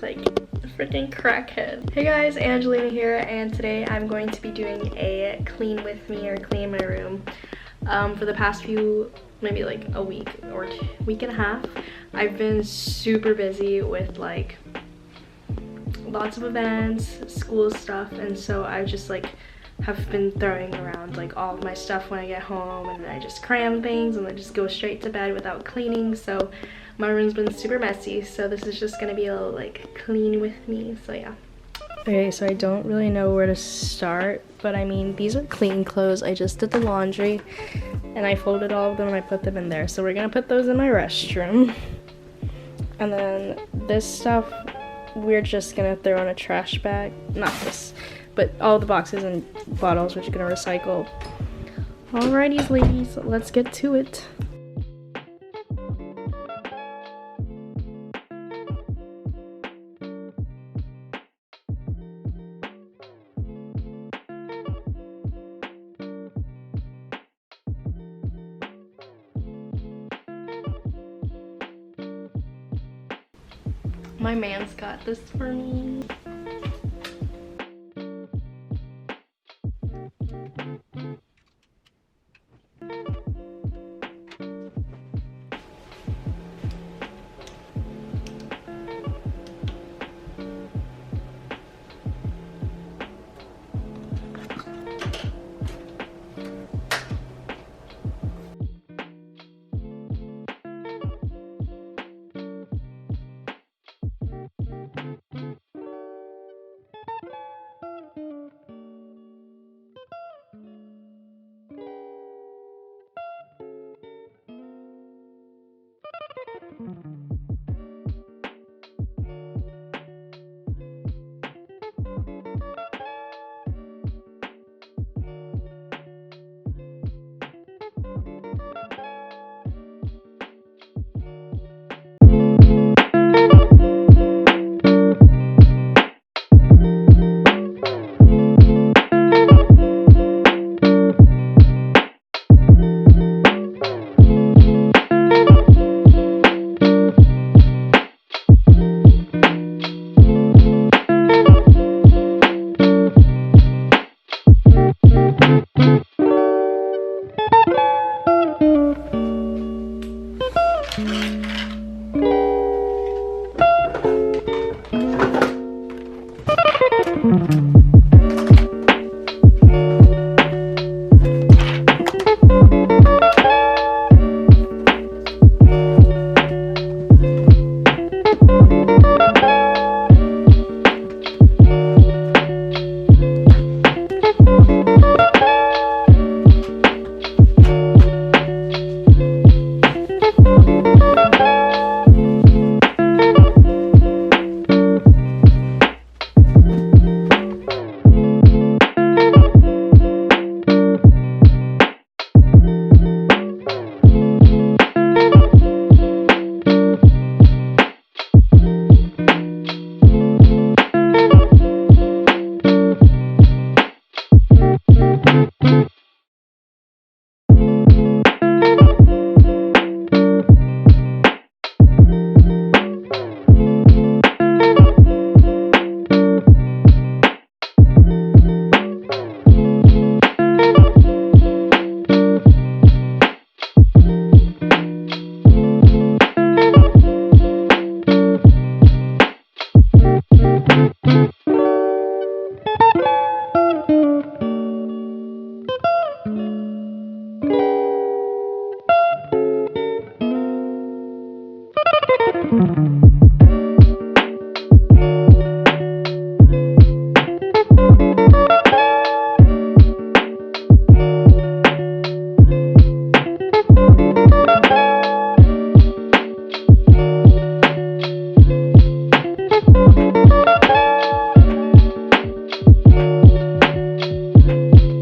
like a freaking crackhead. Hey guys, Angelina here, and today I'm going to be doing a clean with me or clean my room. For the past few, maybe like a week or week and a half, I've been super busy with like lots of events, school stuff, and so I just like have been throwing around like all of my stuff when I get home, and then I just cram things and then just go straight to bed without cleaning. So my room's been super messy, so this is just gonna be a little like clean with me, so yeah. Okay, so I don't really know where to start, but I mean, these are clean clothes. I just did the laundry and I folded all of them and I put them in there, so we're gonna put those in my restroom. And then this stuff we're just gonna throw in a trash bag. Not this, but all the boxes and bottles which are gonna recycle. Alrighty ladies, let's get to it. My man's got this for me.